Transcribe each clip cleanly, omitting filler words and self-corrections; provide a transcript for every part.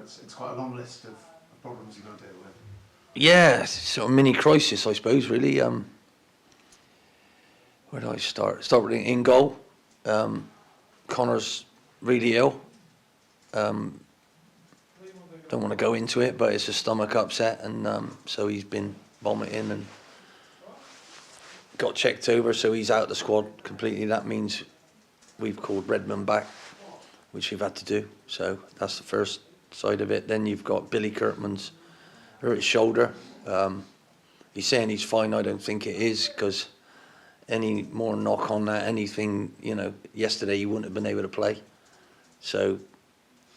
it's quite a long list of problems you've got to deal with. Yeah, sort of mini crisis, I suppose, really. Where do I start? Start with in goal. Connor's really ill. Don't want to go into it, but it's a stomach upset, and so he's been vomiting and got checked over, so he's out of the squad completely. That means we've called Redmond back, which we've had to do. So that's the first side of it. Then you've got Billy Kirkman's hurt his shoulder. He's saying he's fine. I don't think it is, because any more knock on that, anything, yesterday he wouldn't have been able to play. So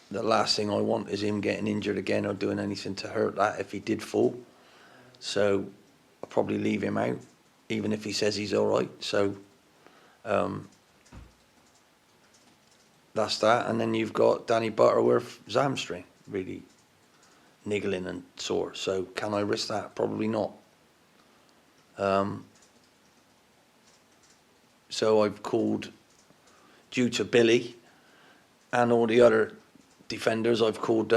the last thing I want is him getting injured again or doing anything to hurt that if he did fall. So I'll probably leave him out, even if he says he's all right. So that's that. And then you've got Danny Butterworth's hamstring, really niggling and sore. So can I risk that? Probably not. So I've called, due to Billy and all the other defenders, I've called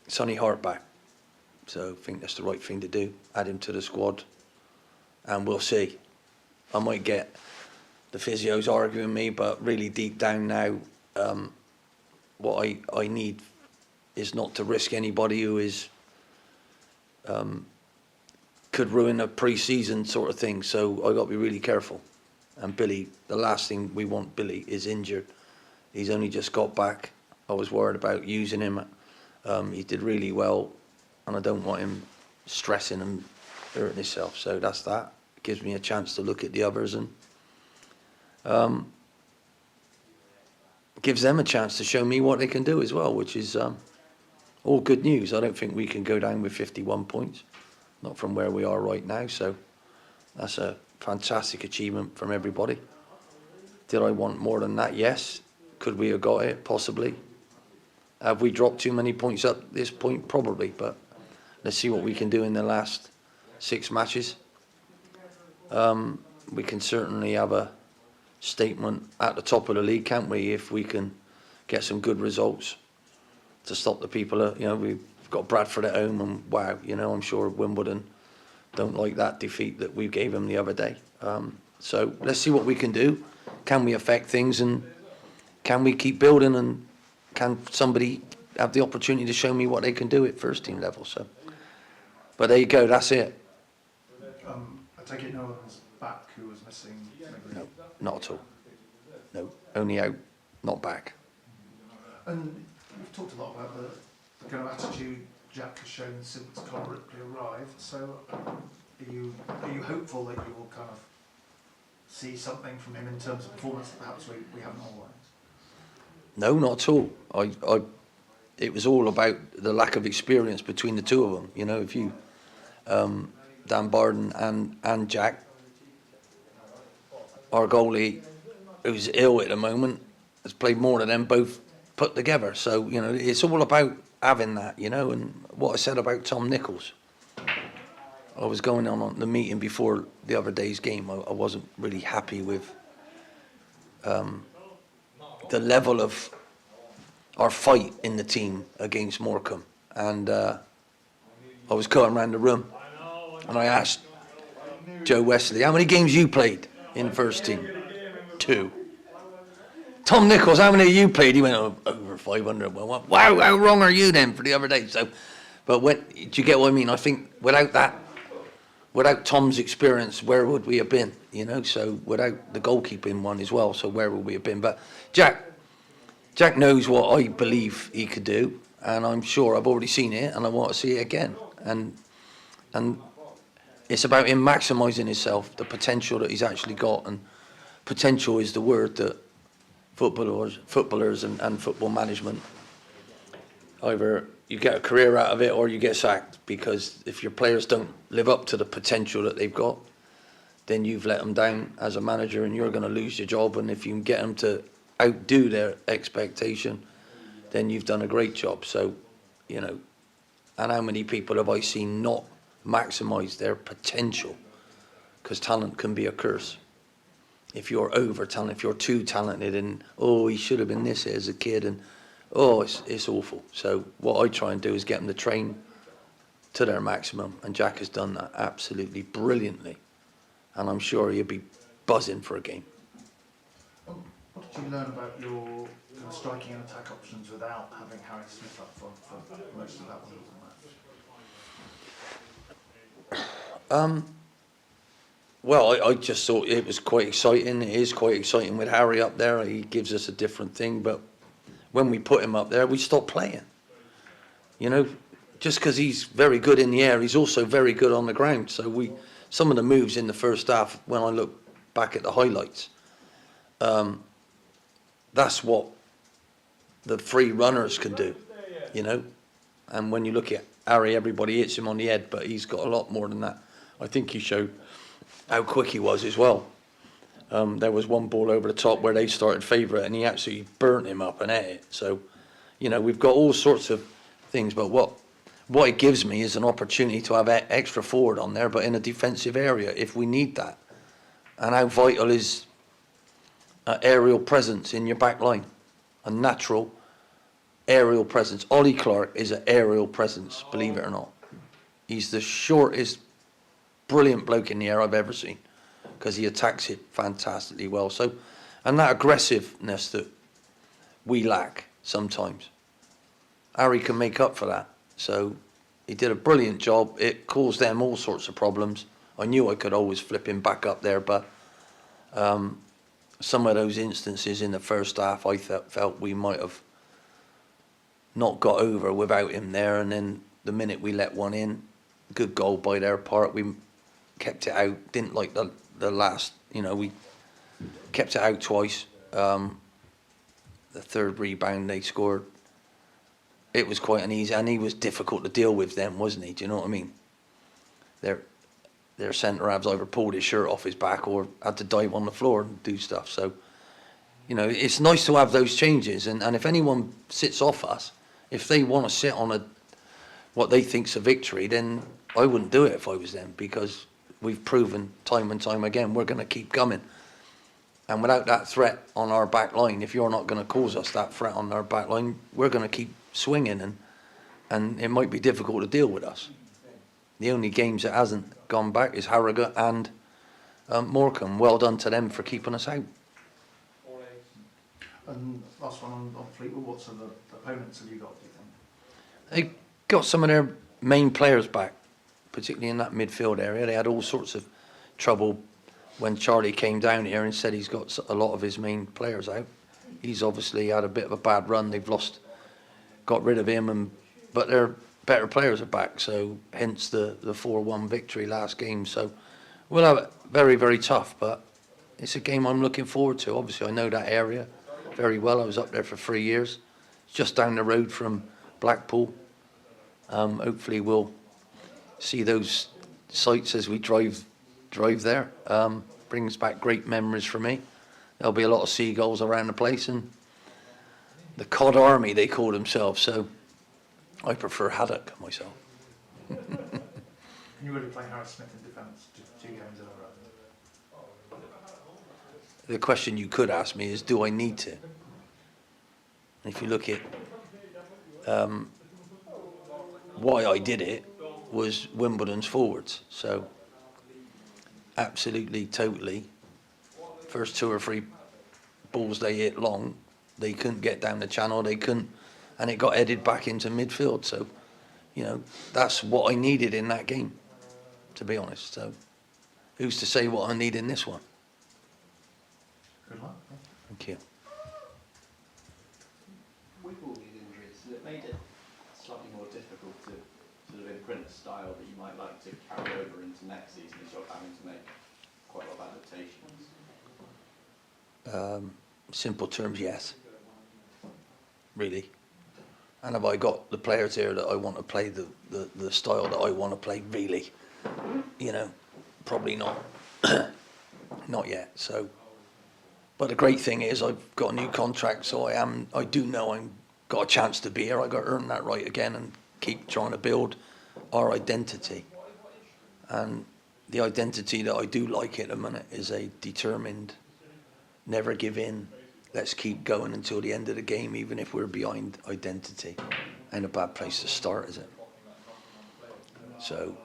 Sonny Hart back. So I think that's the right thing to do. Add him to the squad, and we'll see. I might get the physios arguing me, but really deep down now, what I need is not to risk anybody who is could ruin a pre-season sort of thing. So I got to be really careful. And Billy, the last thing we want Billy is injured. He's only just got back. I was worried about using him. He did really well, and I don't want him stressing and hurting himself. So that's that. It gives me a chance to look at the others, and gives them a chance to show me what they can do as well, which is all good news. I don't think we can go down with 51 points, not from where we are right now. So that's a fantastic achievement from everybody. Did I want more than that? Yes. Could we have got it? Possibly. Have we dropped too many points up this point? Probably, but let's see what we can do in the last 6 matches. We can certainly have a statement at the top of the league, can't we, if we can get some good results to stop the people. We've got Bradford at home, and wow, I'm sure Wimbledon don't like that defeat that we gave them the other day. So let's see what we can do. Can we affect things, and can we keep building, and can somebody have the opportunity to show me what they can do at first team level? So, but there you go, that's it. I take it no one was back who was missing? No, not at all. No, only out, not back. And we've talked a lot about the kind of attitude Jack has shown since Connor Ripley arrived. So are you hopeful that you will kind of see something from him in terms of performance that perhaps we haven't always? No, not at all. It was all about the lack of experience between the two of them. If you, Dan Barden and Jack, our goalie, who's ill at the moment, has played more than them both put together. So, it's all about having that, and what I said about Tom Nichols. I was going on the meeting before the other day's game. I wasn't really happy with the level of our fight in the team against Morecambe. And I was going around the room, and I asked Joe Wesley, how many games you played in first team? 2. Tom Nichols, how many you played? He went, over 500. Well, wow, how wrong are you then for the other day? So, but do you get what I mean? I think without Tom's experience, where would we have been? So without the goalkeeping one as well, so where would we have been? But Jack knows what I believe he could do, and I'm sure I've already seen it, and I want to see it again. And it's about him maximising himself, the potential that he's actually got, and potential is the word that footballers and football management, either you get a career out of it or you get sacked, because if your players don't live up to the potential that they've got, then you've let them down as a manager, and you're going to lose your job. And if you can get them to outdo their expectation, then you've done a great job. So, and how many people have I seen not maximise their potential? Because talent can be a curse. If you're over talented, if you're too talented, and he should have been this as a kid, and Oh, it's awful. So what I try and do is get them to train to their maximum, and Jack has done that absolutely brilliantly, and I'm sure he'll be buzzing for a game. What did you learn about your kind of striking and attack options without having Harry Smith up front for most of that Wimbledon match? Well, I just thought it was quite exciting. It is quite exciting with Harry up there. He gives us a different thing, but when we put him up there, we stopped playing. You know, just because he's very good in the air, he's also very good on the ground. So some of the moves in the first half, when I look back at the highlights, that's what the free runners can do, you know. And when you look at Harry, everybody hits him on the head, but he's got a lot more than that. I think he showed how quick he was as well. There was one ball over the top where they started favourite, and he absolutely burnt him up and ate it. So, you know, we've got all sorts of things, but what it gives me is an opportunity to have extra forward on there, but in a defensive area if we need that. And how vital is aerial presence in your back line, a natural aerial presence. Ollie Clark is an aerial presence, believe it or not. He's the shortest, brilliant bloke in the air I've ever seen, because he attacks it fantastically well. So, and that aggressiveness that we lack sometimes, Harry can make up for that. So he did a brilliant job. It caused them all sorts of problems. I knew I could always flip him back up there, but some of those instances in the first half, I felt we might have not got over without him there. And then the minute we let one in, good goal by their part. We kept it out. Didn't like the last, you know, we kept it out twice. The third rebound they scored, it was quite an easy, and he was difficult to deal with then, wasn't he? Do you know what I mean? Their centre halves either pulled his shirt off his back or had to dive on the floor and do stuff. So, you know, it's nice to have those changes. And if anyone sits off us, if they want to sit on what they think's a victory, then I wouldn't do it if I was them, because we've proven time and time again we're going to keep coming. And without that threat on our back line, if you're not going to cause us that threat on our back line, we're going to keep swinging, and it might be difficult to deal with us. The only games that hasn't gone back is Harrogate and Morecambe. Well done to them for keeping us out. And last one on Fleetwood, what sort of opponents have you got, do you think? They got some of their main players back, particularly in that midfield area. They had all sorts of trouble when Charlie came down here and said he's got a lot of his main players out. He's obviously had a bit of a bad run. They've got rid of him, but their better players are back, so hence the 4-1 victory last game. So we'll have it very, very tough, but it's a game I'm looking forward to. Obviously, I know that area very well. I was up there for 3 years. It's just down the road from Blackpool. Hopefully we'll see those sights as we drive there. Brings back great memories for me. There'll be a lot of seagulls around the place, and the Cod Army, they call themselves, so I prefer haddock myself. Can you really play Harry Smith in defence, two games in a row? The question you could ask me is, do I need to? If you look at why I did it, was Wimbledon's forwards. So absolutely, totally, first 2 or 3 balls they hit long, they couldn't get down the channel, they couldn't, and it got headed back into midfield. So, you know, that's what I needed in that game, to be honest. So who's to say what I need in this one? Good luck. Thank you. With all these injuries, has it made it slightly more difficult to sort of imprint a style that you might like to carry over into next season, as you're having to make quite a lot of adaptations? Simple terms, yes. Really. And have I got the players here that I want to play the style that I want to play? Really? You know, probably not. Not yet. So, but the great thing is I've got a new contract, so I do know I've got a chance to be here. I got to earn that right again and keep trying to build our identity. And the identity that I do like at the minute is a determined, never give in, let's keep going until the end of the game, even if we're behind identity. Ain't a bad place to start, is it? So,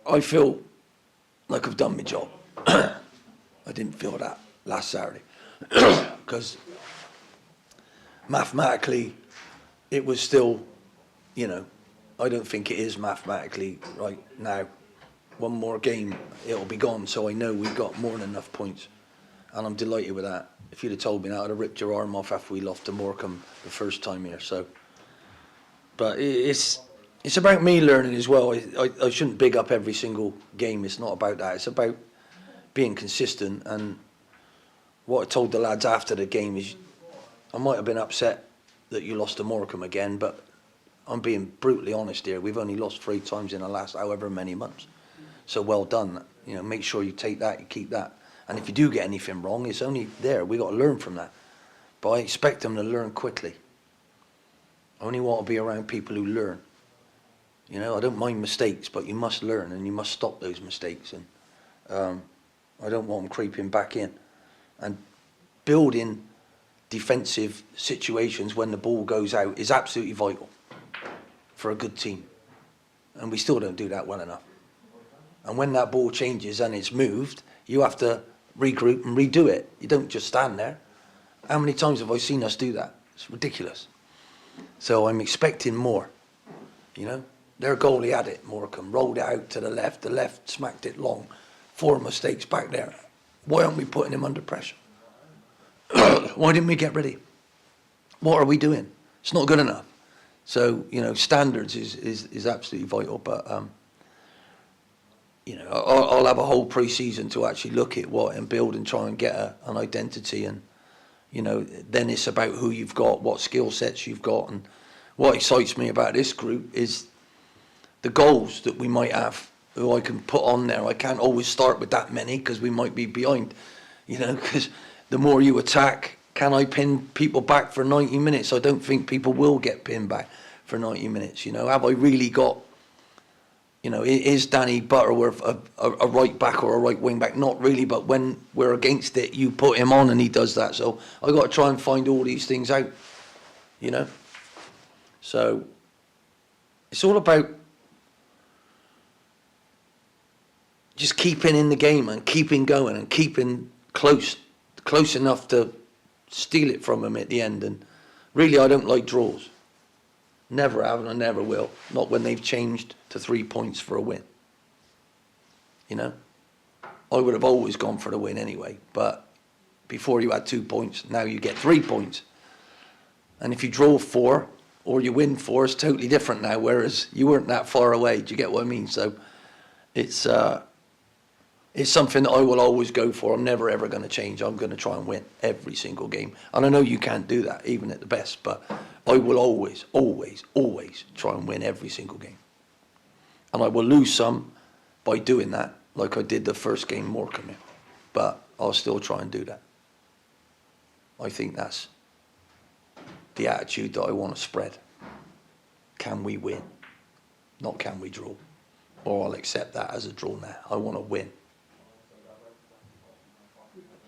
I feel like I've done my job. I didn't feel that last Saturday because mathematically it was still, you know, I don't think it is mathematically right now. One more game, it'll be gone, so I know we've got more than enough points, and I'm delighted with that. If you'd have told me that, I'd have ripped your arm off after we lost to Morecambe the first time here. So, but it's about me learning as well. I shouldn't big up every single game. It's not about that. It's about being consistent. And what I told the lads after the game is, I might have been upset that you lost to Morecambe again, but I'm being brutally honest here. We've only lost 3 times in the last however many months. So well done. You know, make sure you take that, you keep that. And if you do get anything wrong, it's only there. We've got to learn from that. But I expect them to learn quickly. I only want to be around people who learn. You know, I don't mind mistakes, but you must learn and you must stop those mistakes. And I don't want them creeping back in. And building defensive situations when the ball goes out is absolutely vital for a good team. And we still don't do that well enough. And when that ball changes and it's moved, you have to regroup and redo it. You don't just stand there. How many times have I seen us do that? It's ridiculous. So I'm expecting more. You know, their goalie had it, Morecambe, rolled it out to the left smacked it long. 4 mistakes back there. Why aren't we putting him under pressure? Why didn't we get ready? What are we doing? It's not good enough. So, you know, standards is absolutely vital. But, you know, I'll have a whole pre-season to actually look at what and build and try and get an identity. And, you know, then it's about who you've got, what skill sets you've got. And what excites me about this group is the goals that we might have, who I can put on there. I can't always start with that many because we might be behind, you know, because the more you attack, can I pin people back for 90 minutes? I don't think people will get pinned back for 90 minutes. You know, have I really got, you know, is Danny Butterworth a right back or a right wing back? Not really, but when we're against it, you put him on and he does that. So I've got to try and find all these things out, you know. So it's all about just keeping in the game and keeping going and keeping close enough to steal it from them at the end. And really, I don't like draws. Never have and I never will. Not when they've changed to 3 points for a win. You know? I would have always gone for the win anyway. But before you had 2 points, now you get 3 points. And if you draw 4 or you win 4, it's totally different now. Whereas you weren't that far away. Do you get what I mean? So it's something that I will always go for. I'm never ever going to change. I'm going to try and win every single game. And I know you can't do that, even at the best, but I will always try and win every single game. And I will lose some by doing that, like I did the first game Morecambe. But I'll still try and do that. I think that's the attitude that I want to spread. Can we win? Not can we draw? Or I'll accept that as a draw now. I want to win.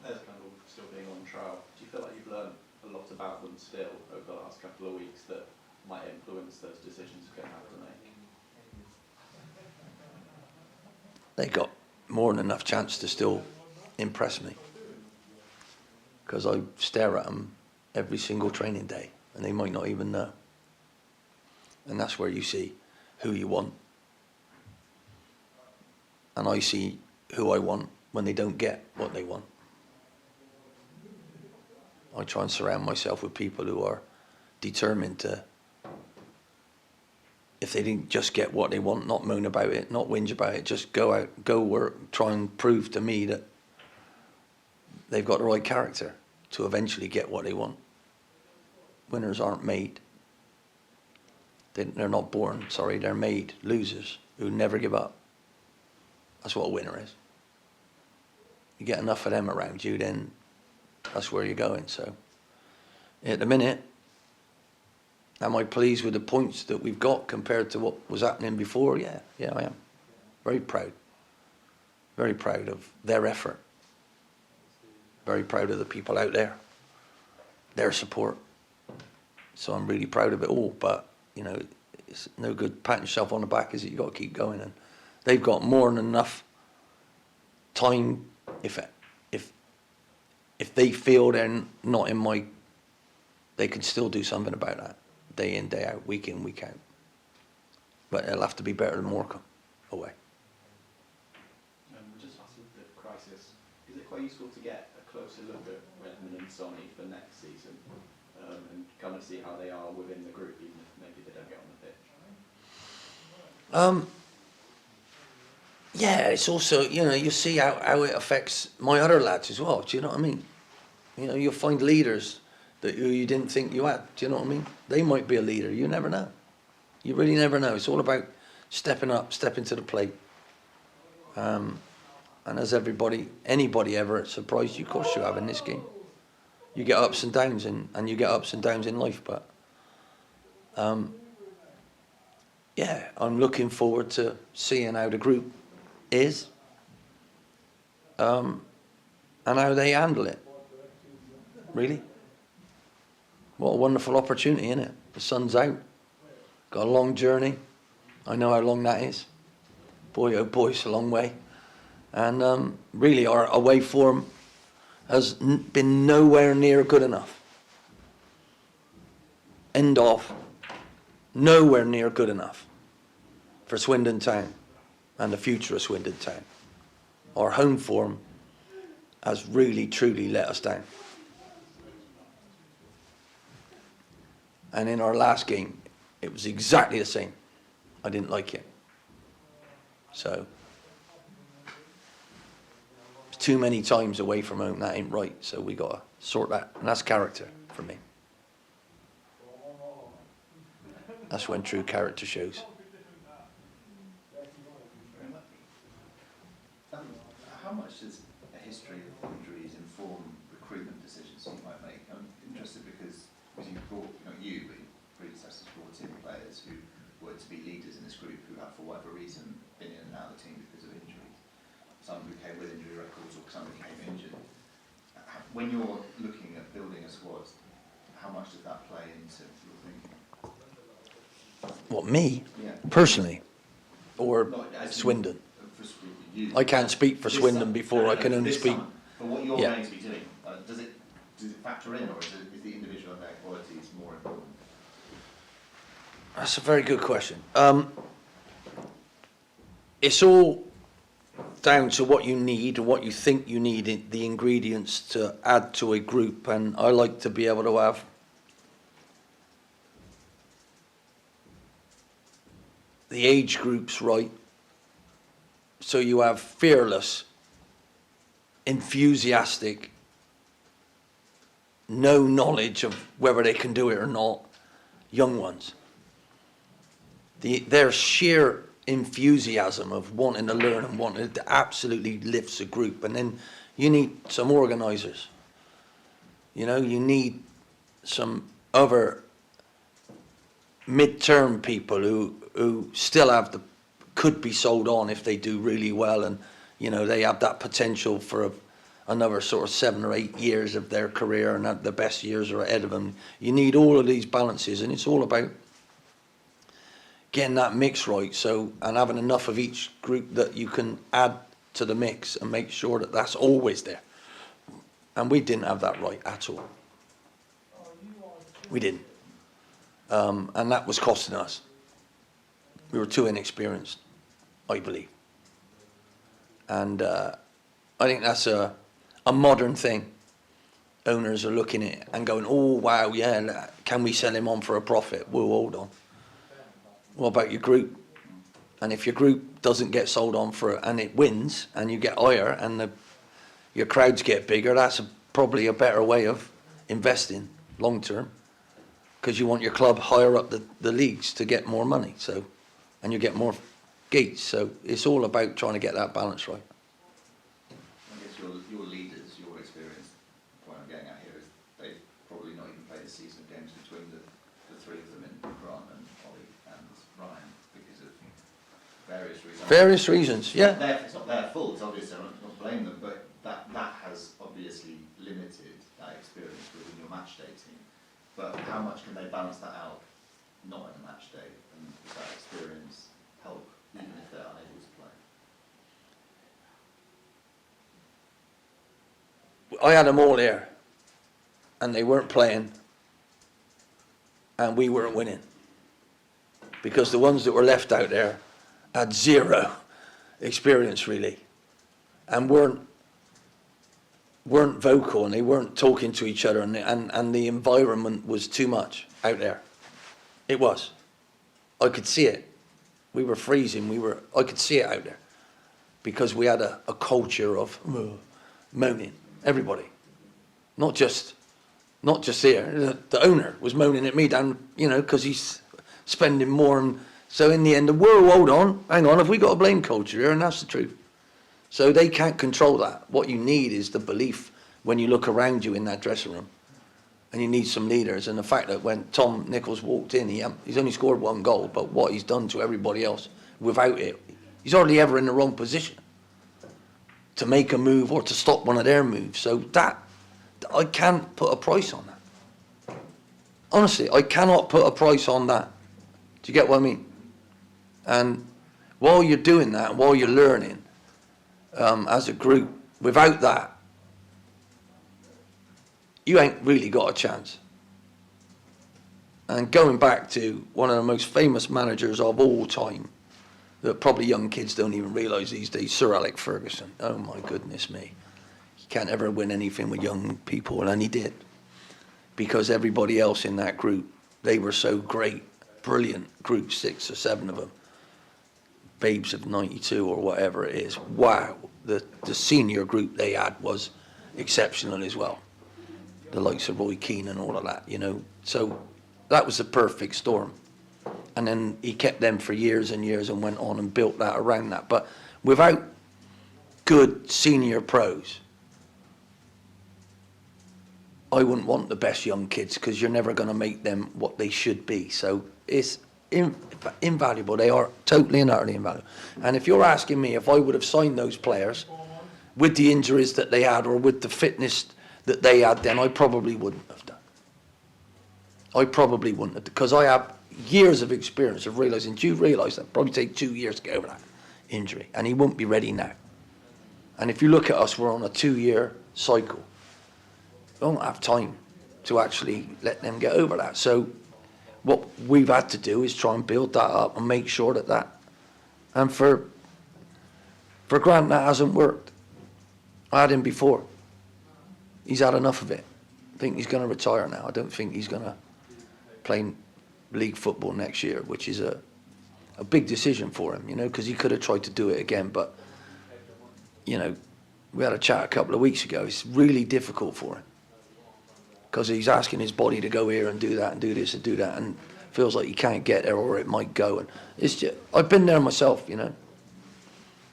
There's kind of still being on trial. Do you feel like you've learned a lot about them still over the last couple of weeks that might influence those decisions you're going to have to make? They got more than enough chance to still impress me. Because I stare at them every single training day and they might not even know. And that's where you see who you want. And I see who I want when they don't get what they want. I try and surround myself with people who are determined to, if they didn't just get what they want, not moan about it, not whinge about it, just go out, go work, try and prove to me that they've got the right character to eventually get what they want. Winners aren't made. They're not born, sorry, they're made losers who never give up. That's what a winner is. You get enough of them around you, then that's where you're going. So at the minute, am I pleased with the points that we've got compared to what was happening before? Yeah, I am. Very proud of their effort. very proud of the people out there, their support. So I'm really proud of it all, but, you know, it's no good patting yourself on the back, is it? You've got to keep going, and they've got more than enough time. If they feel they're not in my, they can still do something about that, day in, day out, week in, week out. But it'll have to be better than Morecambe away. Just after the crisis, is it quite useful to get a closer look at Redmond and Sonny for next season, and kind of see how they are within the group, even if maybe they don't get on the pitch? Yeah, it's also, you know, you see how it affects my other lads as well. Do you know what I mean? You know, you'll find leaders that you didn't think you had. Do you know what I mean? They might be a leader. You never know. You really never know. It's all about stepping up, stepping to the plate. And as anybody ever surprised you, of course you have in this game. You get ups and downs, and you get ups and downs in life. But yeah, I'm looking forward to seeing how the group is, and how they handle it. Really, what a wonderful opportunity, isn't it? The sun's out, got a long journey. I know how long that is. Boy, oh boy, it's a long way. And really, our away form has been nowhere near good enough. End of. Nowhere near good enough for Swindon Town and the future of Swindon Town. Our home form has really, truly let us down. And in our last game, it was exactly the same. I didn't like it. So, too many times away from home, that ain't right. So we got to sort that. And that's character for me. That's when true character shows. How much does a history of injuries inform recruitment decisions you might make? I'm interested because you brought, not you, but your predecessors brought in players who were to be leaders in this group who have, for whatever reason, been in and out of the team because of injuries. Some who came with injury records, or some who came injured. When you're looking at building a squad, how much does that play into your thinking? What, me? Yeah. Personally? Or Not Swindon? You. I can't speak for This Swindon summer. before. I can only This speak. summer. For what you're Yeah. going to be doing, does it factor in, or is the individual and their qualities more important? That's a very good question. It's all down to what you need and what you think you need, the ingredients to add to a group. And I like to be able to have the age groups right. So you have fearless, enthusiastic, no knowledge of whether they can do it or not, young ones. Their sheer enthusiasm of wanting to learn and wanting it absolutely lifts a group. And then you need some organisers. You know, you need some other mid-term people who still have could be sold on if they do really well, and you know they have that potential for another sort of 7 or 8 years of their career, and that the best years are ahead of them. You need all of these balances, and it's all about getting that mix right. So, and having enough of each group that you can add to the mix and make sure that that's always there. And we didn't have that right at all. We didn't, and that was costing us. We were too inexperienced, I believe. And I think that's a modern thing. Owners are looking at it and going, oh, wow, yeah, can we sell him on for a profit? Well, hold on. What about your group? And if your group doesn't get sold on for it and it wins and you get higher and your crowds get bigger, that's probably a better way of investing long term, because you want your club higher up the leagues to get more money. So. And you get more gates, so it's all about trying to get that balance right. I guess your leaders, your experience, the point I'm getting at here is they've probably not even played a season of games between the three of them, in Grant and Ollie and Ryan, because of various reasons. Various reasons, yeah. It's not their fault, obviously, I'm not blaming them, but that has obviously But how much can they balance that out, not in a match day, and does that experience help, even if they're unable to play? I had them all here, and they weren't playing, and we weren't winning. Because the ones that were left out there had zero experience, really, and weren't vocal, and they weren't talking to each other, and the environment was too much out there. It was. I could see it. We were freezing. I could see it out there, because we had a culture of moaning. Everybody, not just here. The owner was moaning at me down, because he's spending more, and so in the end, whoa, hold on, hang on, have we got a blame culture here? And that's the truth. So they can't control that. What you need is the belief when you look around you in that dressing room, and you need some leaders. And the fact that when Tom Nichols walked in, he's only scored 1 goal, but what he's done to everybody else without it, he's hardly ever in the wrong position to make a move or to stop one of their moves. So that, I can't put a price on that. Honestly, I cannot put a price on that. Do you get what I mean? And while you're doing that, while you're learning, as a group, without that, you ain't really got a chance. And going back to one of the most famous managers of all time, that probably young kids don't even realise these days, Sir Alex Ferguson. Oh my goodness me. You can't ever win anything with young people, and he did. Because everybody else in that group, they were so great, brilliant group, 6 or 7 of them. Babes of 92 or whatever it is. Wow, the senior group they had was exceptional as well. The likes of Roy Keane and all of that, So that was the perfect storm. And then he kept them for years and years and went on and built that around that. But without good senior pros, I wouldn't want the best young kids, because you're never going to make them what they should be. So it's invaluable. They are totally and utterly invaluable. And if you're asking me if I would have signed those players with the injuries that they had or with the fitness that they had, then I probably wouldn't have done. I probably wouldn't have, because I have years of experience of realising, do you realise that probably take 2 years to get over that injury, and he won't be ready now. And if you look at us, we're on a 2-year cycle. We don't have time to actually let them get over that. So what we've had to do is try and build that up and make sure that and for Grant, that hasn't worked. I had him before. He's had enough of it. I think he's going to retire now. I don't think he's going to play league football next year, which is a big decision for him, because he could have tried to do it again. But, we had a chat a couple of weeks ago. It's really difficult for him, because he's asking his body to go here and do that and do this and do that, and feels like he can't get there or it might go. And it's just, I've been there myself,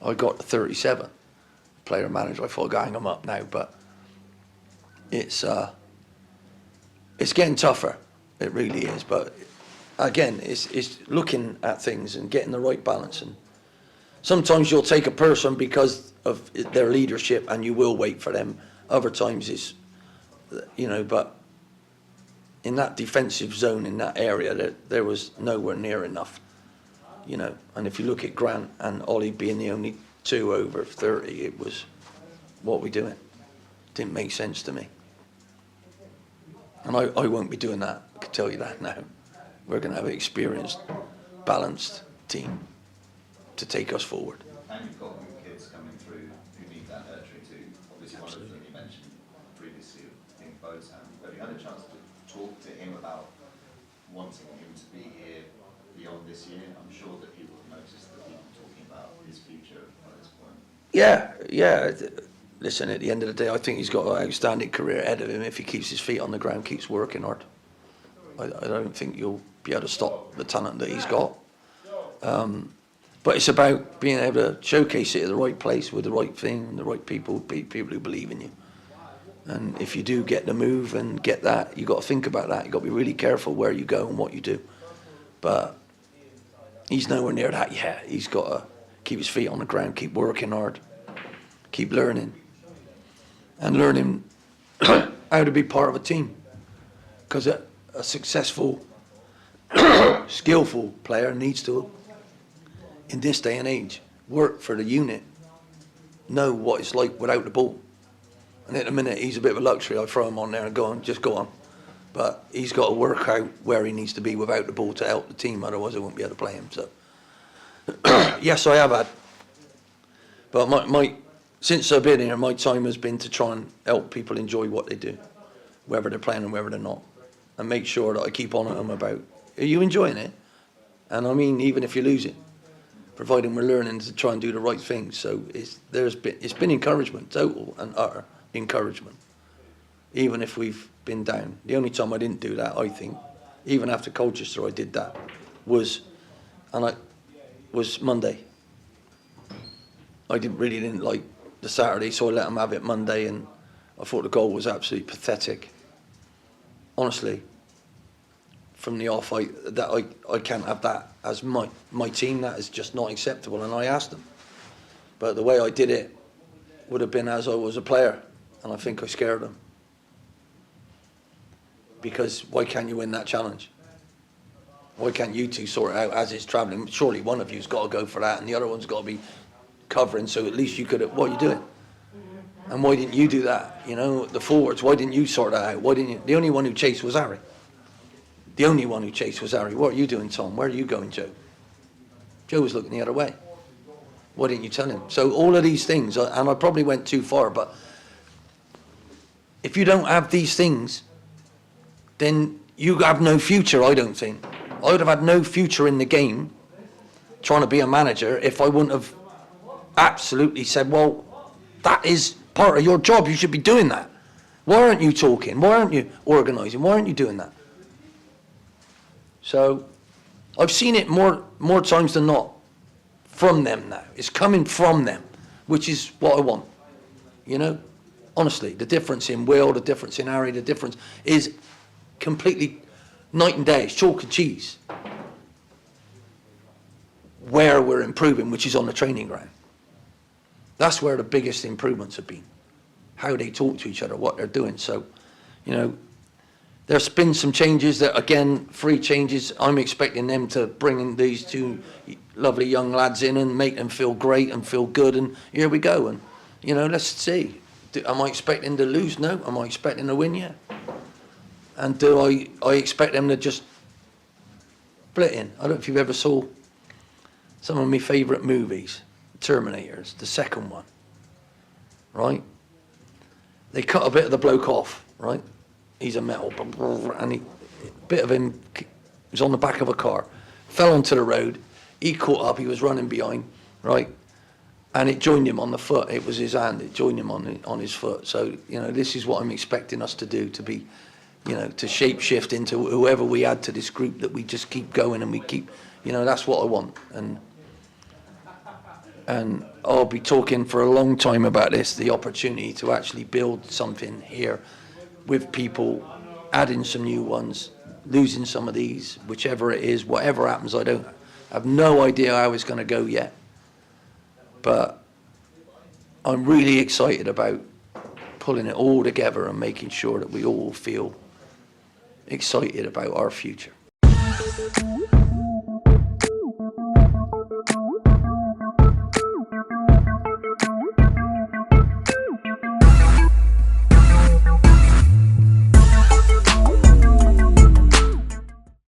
I got to 37, player manager. I thought I'd go hang him up now, but it's getting tougher. It really is. But again, it's looking at things and getting the right balance. And sometimes you'll take a person because of their leadership and you will wait for them. Other times it's, but in that defensive zone in that area, there was nowhere near enough, And if you look at Grant and Ollie being the only 2 over 30, it was, what are we doing? Didn't make sense to me. And I won't be doing that, I can tell you that now. We're going to have an experienced, balanced team to take us forward. And you've got new kids coming through who need that nurturing too. Obviously, one of the things you mentioned previously, I think Botan. Have you had a chance to talk to him about wanting him to be here beyond this year? I'm sure that he will have noticed that people talking about his future at this point. Yeah. Listen, at the end of the day, I think he's got an outstanding career ahead of him if he keeps his feet on the ground, keeps working hard. I don't think you'll be able to stop the talent that he's got. But it's about being able to showcase it at the right place with the right thing, the right people who believe in you. And if you do get the move and get that, you've got to think about that. You've got to be really careful where you go and what you do. But he's nowhere near that yet. He's got to keep his feet on the ground, keep working hard, keep learning. And learning how to be part of a team. Because a successful, skillful player needs to, in this day and age, work for the unit, know what it's like without the ball. And at the minute, he's a bit of a luxury. I throw him on there and go on, just go on. But he's got to work out where he needs to be without the ball to help the team, otherwise I won't be able to play him. So, yes, I have had. But since I've been here, my time has been to try and help people enjoy what they do, whether they're playing and whether they're not, and make sure that I keep on at them about, are you enjoying it? And I mean, even if you lose it, providing we're learning to try and do the right things. So it's been encouragement, total and utter encouragement, even if we've been down. The only time I didn't do that, I think, even after Colchester I did that, was Monday. I really didn't like the Saturday, so I let them have it Monday, and I thought the goal was absolutely pathetic. Honestly, from the off, I can't have that as my team. That is just not acceptable, and I asked them. But the way I did it would have been as I was a player, and I think I scared them. Because why can't you win that challenge? Why can't you two sort it out as it's travelling? Surely one of you's got to go for that, and the other one's got to be covering, so at least you could have, what are you doing? And why didn't you do that? You know, the forwards, why didn't you sort that out? Why didn't you? The only one who chased was Harry. The only one who chased was Harry. What are you doing, Tom? Where are you going, Joe? Joe was looking the other way. Why didn't you tell him? So all of these things, and I probably went too far, but if you don't have these things, then you have no future, I don't think. I would have had no future in the game trying to be a manager if I wouldn't have absolutely said, well, that is part of your job, you should be doing that. Why aren't you talking? Why aren't you organising? Why aren't you doing that? So I've seen it more times than not from them now. It's coming from them, which is what I want. You know, honestly, the difference in Will, the difference in Harry, the difference is completely night and day. It's chalk and cheese. Where we're improving, which is on the training ground. That's where the biggest improvements have been. How they talk to each other, what they're doing. So, you know, there's been some changes that, again, 3 changes. I'm expecting them to bring in these 2 lovely young lads in and make them feel great and feel good. And here we go. And, you know, let's see. Am I expecting to lose? No. Am I expecting to win? Yeah. And do I expect them to just split in? I don't know if you've ever saw some of my favourite movies. Terminators, the second one, right? They cut a bit of the bloke off, right? He's a metal, and a bit of him was on the back of a car, fell onto the road, he caught up, he was running behind, right? And it joined him on the foot, it was his hand, it joined him on his foot. So, you know, this is what I'm expecting us to do, to be, you know, to shape shift into whoever we add to this group, that we just keep going and we keep, you know, that's what I want. And I'll be talking for a long time about this, the opportunity to actually build something here with people, adding some new ones, losing some of these, whichever it is, whatever happens, I have no idea how it's going to go yet. But I'm really excited about pulling it all together and making sure that we all feel excited about our future.